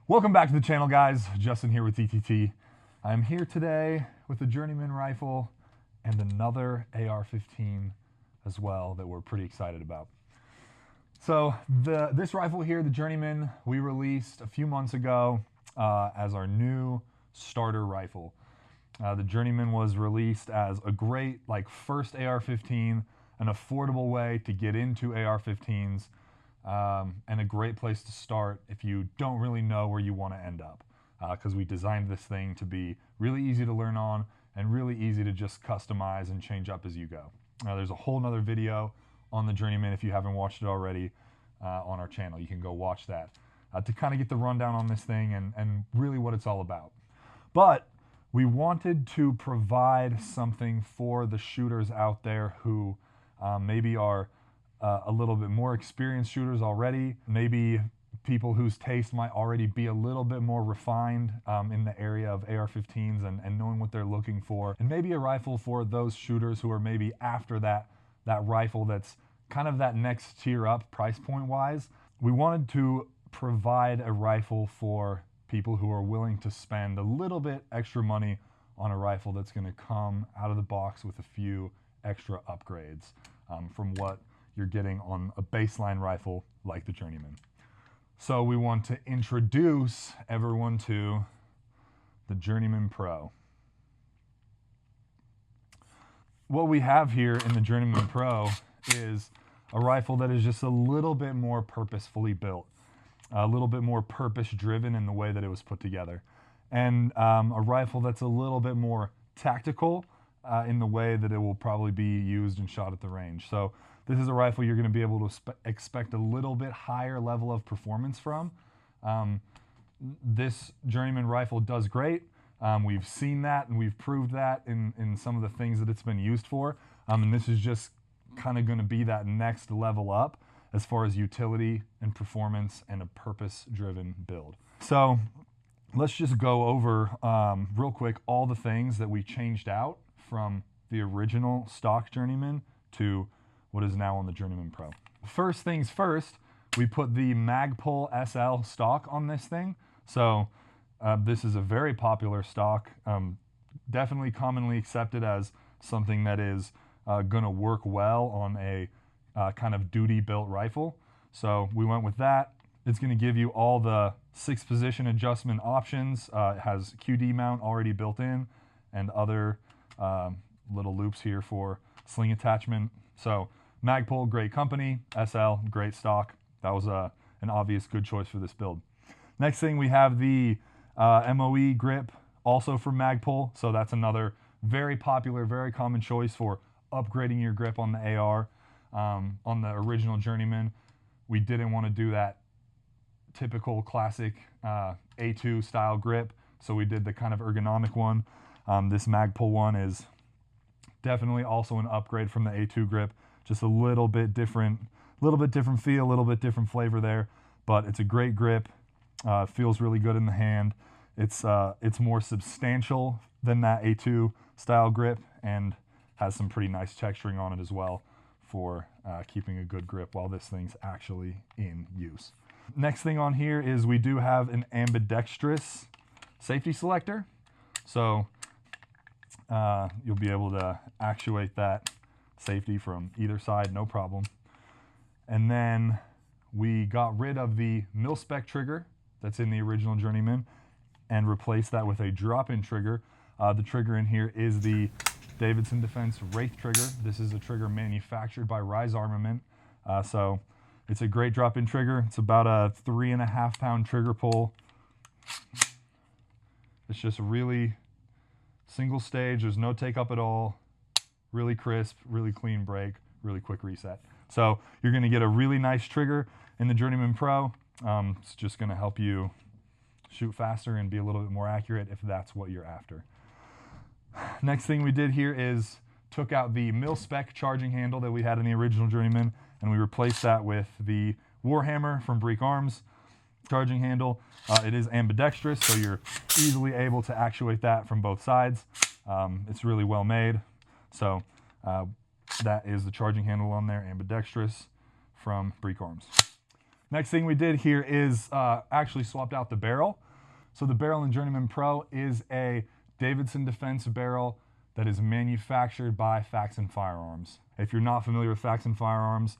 Welcome back to the channel, guys. Justin here with DTT. I'm here today with a Journeyman rifle and another AR-15 as well that we're pretty excited about. So this rifle here, the Journeyman, we released a few months ago as our new starter rifle. The Journeyman was released as a great first AR-15, an affordable way to get into AR-15s, and a great place to start if you don't really know where you want to end up, because we designed this thing to be really easy to learn on and really easy to just customize and change up as you go. There's a whole nother video on the Journeyman if you haven't watched it already on our channel. You can go watch that to kind of get the rundown on this thing and really what it's all about. But we wanted to provide something for the shooters out there who maybe are a little bit more experienced shooters already, maybe people whose taste might already be a little bit more refined in the area of AR-15s and knowing what they're looking for, and maybe a rifle for those shooters who are maybe after that rifle that's kind of that next tier up price point wise. We wanted to provide a rifle for people who are willing to spend a little bit extra money on a rifle that's going to come out of the box with a few extra upgrades from what you're getting on a baseline rifle like the Journeyman. So we want to introduce everyone to the Journeyman Pro. What we have here in the Journeyman Pro is a rifle that is just a little bit more purposefully built, a little bit more purpose driven in the way that it was put together, and a rifle that's a little bit more tactical in the way that it will probably be used and shot at the range. So this is a rifle you're going to be able to expect a little bit higher level of performance from. This Journeyman rifle does great. We've seen that and we've proved that in some of the things that it's been used for. And this is just kind of going to be that next level up as far as utility and performance and a purpose-driven build. So let's just go over real quick all the things that we changed out from the original stock Journeyman to what is now on the Journeyman Pro. First things first, we put the Magpul Sl Stock on this thing. So this is a very popular stock, definitely commonly accepted as something that is gonna work well on a kind of duty built rifle. So we went with that. It's gonna give you all the 6 position adjustment options. It has QD mount already built in and other little loops here for sling attachment. So Magpul, great company. SL, great stock. That was an obvious good choice for this build. Next thing, we have the Moe Grip, also from Magpul. So that's another very popular, very common choice for upgrading your grip on the AR. On the original Journeyman, we didn't want to do that typical classic A2 style grip, so we did the kind of ergonomic one. This Magpul one is definitely also an upgrade from the A2 grip, just a little bit different feel, a little bit different flavor there, but it's a great grip. Feels really good in the hand. It's more substantial than that A2 style grip and has some pretty nice texturing on it as well for keeping a good grip while this thing's actually in use. Next thing on here is we do have an Ambidextrous safety selector. So you'll be able to actuate that safety from either side, no problem. And then we got rid of the mil-spec trigger that's in the original Journeyman and replaced that with a drop-in trigger. The trigger in here is the Davidson Defense Wraith trigger. This is a trigger manufactured by Rise Armament. So it's a great drop-in trigger. It's about a 3.5 pound trigger pull. It's just really single stage. There's no take up at all. Really crisp, really clean break, really quick reset. So you're going to get a really nice trigger in the Journeyman Pro. It's just going to help you shoot faster and be a little bit more accurate if that's what you're after. Next thing we did here is took out the mil-spec charging handle that we had in the original Journeyman, and we replaced that with the Warhammer from Break Arms charging handle. It is ambidextrous, so you're easily able to actuate that from both sides. It's really well made. So that is the charging handle on there, ambidextrous from Break Arms. Next thing we did here is actually swapped out the barrel. So the barrel in Journeyman Pro is a Davidson defense barrel that is manufactured by Faxon Firearms. If you're not familiar with Faxon Firearms,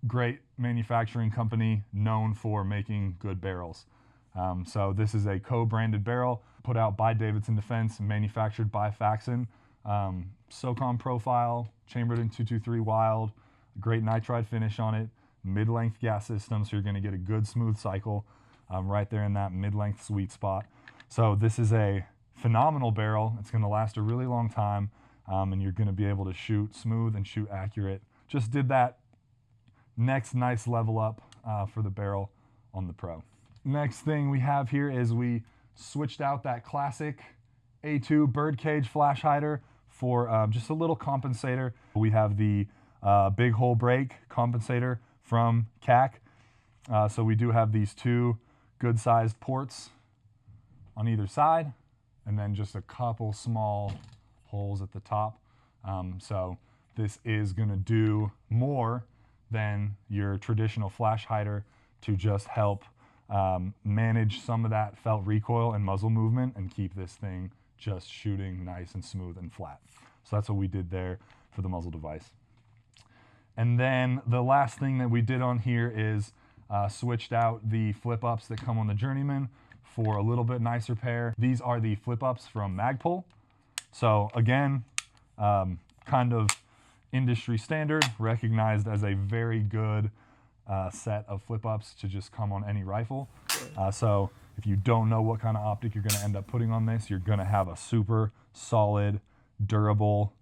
great manufacturing company known for making good barrels. So this is a co-branded barrel put out by Davidson Defense, manufactured by Faxon. SOCOM profile, chambered in 223 Wild, great nitride finish on it, mid-length gas system, so you're going to get a good smooth cycle right there in that mid-length sweet spot. So this is a phenomenal barrel. It's going to last a really long time, and you're going to be able to shoot smooth and shoot accurate. Just did that next nice level up for the barrel on the Pro. Next thing we have here is we switched out that classic A2 birdcage flash hider for just a little compensator. We have the big hole brake compensator from CAC. So we do have these two good sized ports on either side, and then just a couple small holes at the top. So this is gonna do more than your traditional flash hider to just help manage some of that felt recoil and muzzle movement and keep this thing just shooting nice and smooth and flat. So that's what we did there for the muzzle device. And then the last thing that we did on here is switched out the flip ups that come on the Journeyman for a little bit nicer pair. These are the flip ups from Magpul. So again, kind of industry standard, recognized as a very good set of flip ups to just come on any rifle. So if you don't know what kind of optic you're going to end up putting on this, you're going to have a super solid, durable,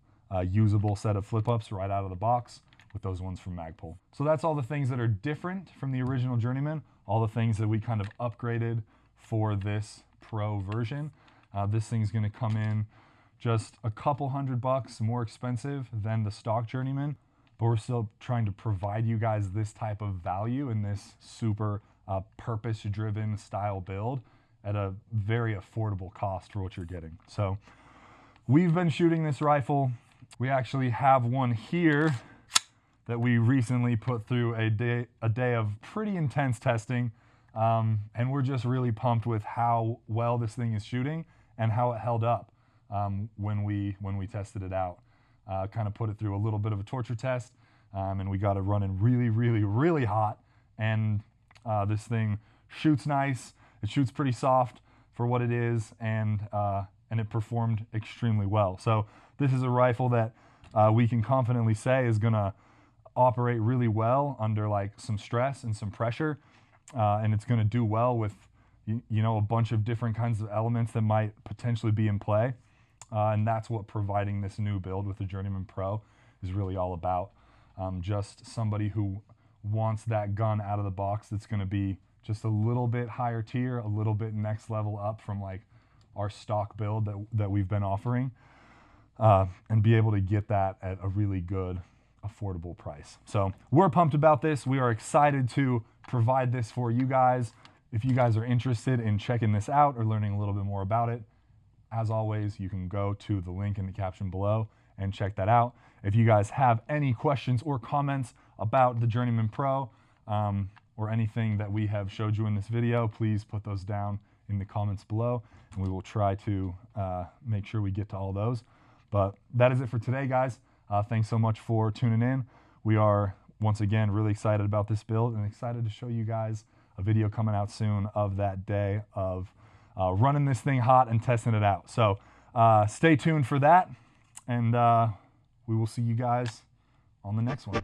usable set of flip ups right out of the box with those ones from Magpul. So that's all the things that are different from the original Journeyman, all the things that we kind of upgraded for this Pro version. This thing's going to come in just a couple $100 more expensive than the stock Journeyman, but we're still trying to provide you guys this type of value in this super purpose-driven style build at a very affordable cost for what you're getting. So we've been shooting this rifle. We actually have one here that we recently put through a day of pretty intense testing, and we're just really pumped with how well this thing is shooting and how it held up when we tested it out. Kind of put it through a little bit of a torture test, and we got it running really hot, and this thing shoots nice. It shoots pretty soft for what it is, and it performed extremely well. So this is a rifle that we can confidently say is gonna operate really well under like some stress and some pressure, and it's gonna do well with you know, a bunch of different kinds of elements that might potentially be in play, and that's what providing this new build with the Journeyman Pro is really all about. Just somebody who wants that gun out of the box that's gonna be just a little bit higher tier, a little bit next level up from like our stock build that we've been offering, and be able to get that at a really good, affordable price. So we're pumped about this. We are excited to provide this for you guys. If you guys are interested in checking this out or learning a little bit more about it, as always, you can go to the link in the caption below and check that out. If you guys have any questions or comments about the Journeyman Pro, or anything that we have showed you in this video, please put those down in the comments below, and we will try to make sure we get to all those. But that is it for today, guys. Thanks so much for tuning in. We are, once again, really excited about this build and excited to show you guys a video coming out soon of that day of running this thing hot and testing it out. So stay tuned for that, and we will see you guys on the next one.